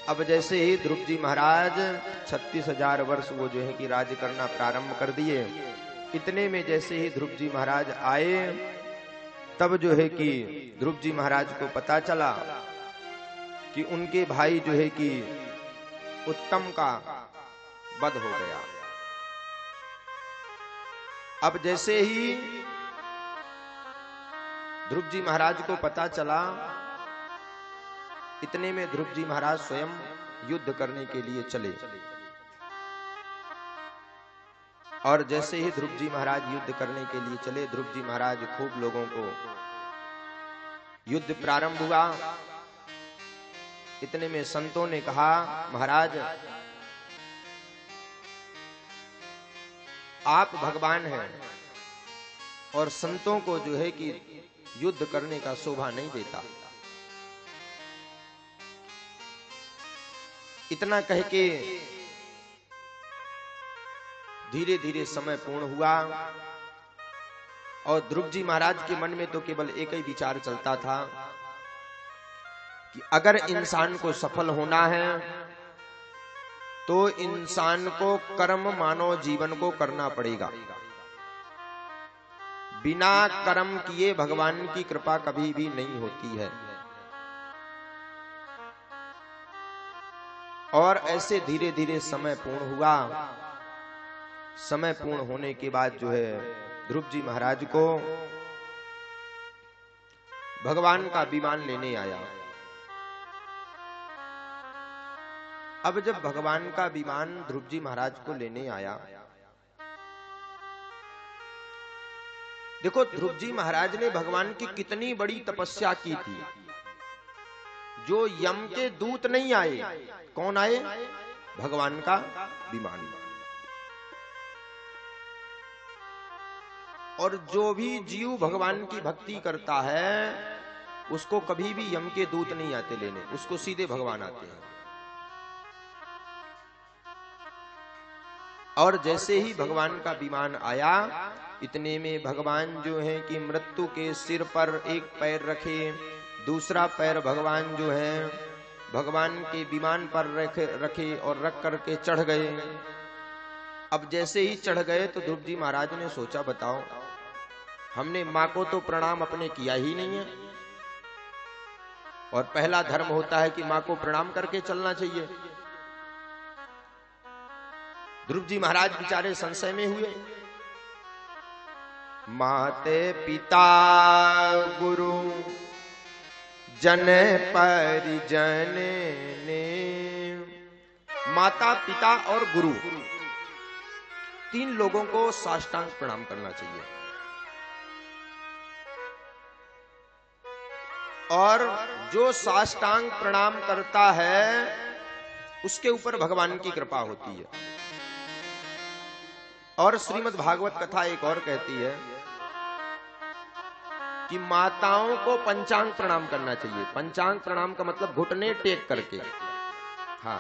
अब जैसे ही ध्रुव जी महाराज 36,000 वर्ष वो जो है कि राज्य करना प्रारंभ कर दिए, इतने में जैसे ही ध्रुव जी महाराज आए, तब जो है कि ध्रुव जी महाराज को पता चला कि उनके भाई जो है कि उत्तम का वध हो गया। अब जैसे ही ध्रुव जी महाराज को पता चला, इतने में ध्रुव जी महाराज स्वयं युद्ध करने के लिए चले। और जैसे ही ध्रुव जी महाराज युद्ध करने के लिए चले, ध्रुव जी महाराज खूब लोगों को, युद्ध प्रारंभ हुआ। इतने में संतों ने कहा, महाराज आप भगवान हैं और संतों को जो है कि युद्ध करने का शोभा नहीं देता। इतना कह के धीरे धीरे समय पूर्ण हुआ और ध्रुव जी महाराज के मन में तो केवल एक ही विचार चलता था कि अगर इंसान को सफल होना है तो इंसान को कर्म मानव जीवन को करना पड़ेगा। बिना कर्म किए भगवान की कृपा कभी भी नहीं होती है। और ऐसे धीरे धीरे समय पूर्ण हुआ। समय पूर्ण होने के बाद जो है ध्रुव जी महाराज को भगवान का विमान लेने आया। अब जब भगवान का विमान ध्रुव जी महाराज को लेने आया, देखो ध्रुव जी महाराज ने भगवान की कितनी बड़ी तपस्या की थी। जो यम के दूत नहीं आए, कौन आए? भगवान का विमान। और जो भी जीव भगवान की भक्ति करता है उसको कभी भी यम के दूत नहीं आते लेने, उसको सीधे भगवान आते हैं। और जैसे ही भगवान का विमान आया, इतने में भगवान जो है कि मृत्यु के सिर पर एक पैर रखे, दूसरा पैर भगवान जो है भगवान के विमान पर रखे और रख करके चढ़ गए। अब जैसे ही चढ़ गए तो ध्रुव जी महाराज ने सोचा, बताओ हमने मां को तो प्रणाम अपने किया ही नहीं है, और पहला धर्म होता है कि मां को प्रणाम करके चलना चाहिए। ध्रुव जी महाराज बेचारे संशय में हुए। माते पिता गुरु जन परिजन ने, माता पिता और गुरु तीन लोगों को साष्टांग प्रणाम करना चाहिए। और जो साष्टांग प्रणाम करता है उसके ऊपर भगवान की कृपा होती है। और श्रीमद् भागवत कथा एक और कहती है कि माताओं को पंचांग प्रणाम करना चाहिए। पंचांग प्रणाम का मतलब घुटने टेक करके, हाँ।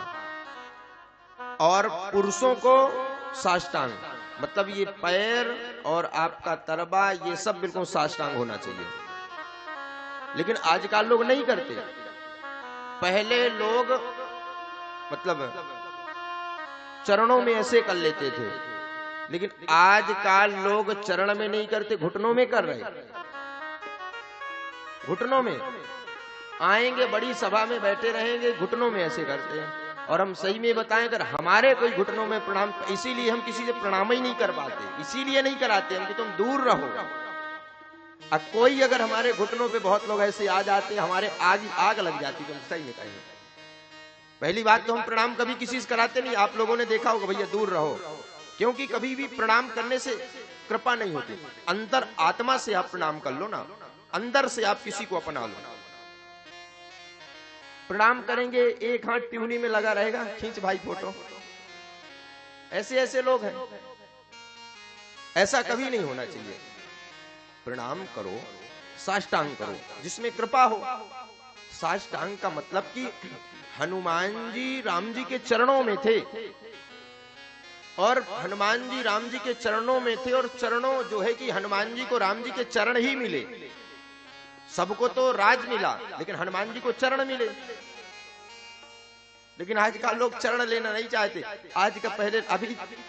और पुरुषों को साष्टांग, मतलब ये पैर और आपका तरबा ये सब बिल्कुल साष्टांग होना चाहिए। लेकिन आजकल लोग नहीं करते। पहले लोग मतलब चरणों में ऐसे कर लेते थे, लेकिन आजकल लोग चरण में नहीं करते, घुटनों में कर रहे। घुटनों में आएंगे, बड़ी सभा में बैठे रहेंगे, घुटनों में ऐसे करते हैं। और हम सही में बताएं, अगर हमारे कोई घुटनों में प्रणाम, इसीलिए हम किसी से प्रणाम ही नहीं कर पाते, इसीलिए नहीं कराते हम कि तुम दूर रहो। और कोई अगर हमारे घुटनों पे, बहुत लोग ऐसे आ जाते, हमारे आग लग जाती, तुम सही में कहें। पहली बात तो हम प्रणाम कभी किसी से कराते नहीं। आप लोगों ने देखा होगा, भैया दूर रहो, क्योंकि कभी भी प्रणाम करने से कृपा नहीं होती। अंतर आत्मा से आप प्रणाम कर लो ना, अंदर से आप किसी को अपना लो। प्रणाम करेंगे, एक हाथ ट्यूनी में लगा रहेगा, खींच भाई फोटो। ऐसे ऐसे लोग हैं। ऐसा कभी नहीं होना चाहिए। प्रणाम करो, साष्टांग करो, जिसमें कृपा हो। साष्टांग का मतलब कि हनुमान जी राम जी के चरणों में थे, और हनुमान जी राम जी के चरणों में थे, और चरणों जो है कि हनुमान जी को राम जी के चरण ही मिले। सबको तो राज मिला, लेकिन हनुमान जी को चरण मिले। लेकिन आज का लोग चरण लेना नहीं चाहते। आज का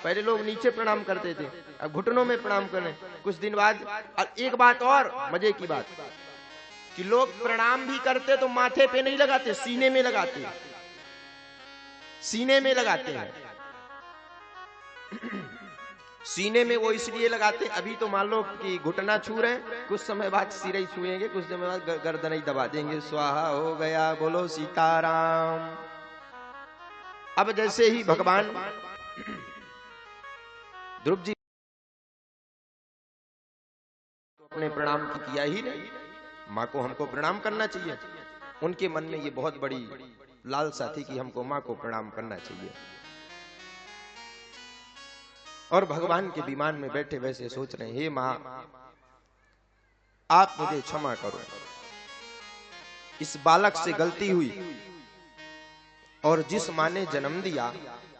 पहले लोग नीचे प्रणाम करते थे, अब घुटनों में प्रणाम करें। कुछ दिन बाद एक बात और मजे की बात कि लोग प्रणाम भी करते तो माथे पे नहीं लगाते, सीने में लगाते, सीने में लगाते हैं। सीने में वो इसलिए लगाते, अभी तो मान लो कि घुटना छू रहे हैं, कुछ समय बाद सिर ही छुएंगे, कुछ समय बाद गर्दन ही दबा देंगे, स्वाहा हो गया, बोलो सीताराम। अब जैसे ही भगवान ध्रुव जी अपने प्रणाम की किया ही नहीं, माँ को हमको प्रणाम करना चाहिए। उनके मन में ये बहुत बड़ी लालसा थी कि हमको माँ को प्रणाम करना चाहिए। और भगवान के विमान में बैठे वैसे सोच रहे हैं, हे माँ आप मुझे क्षमा करो, इस बालक से गलती हुई और जिस माँ ने जन्म दिया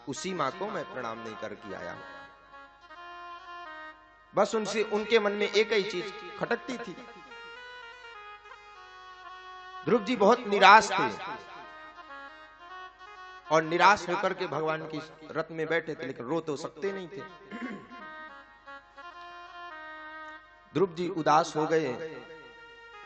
उसी माँ को मैं प्रणाम नहीं करके आया। बस उनसे उनके मन में एक ही चीज खटकती थी। ध्रुव जी बहुत निराश थे और निराश होकर के भगवान की रथ में बैठे थे, लेकिन रो तो सकते नहीं थे। ध्रुव जी उदास हो गए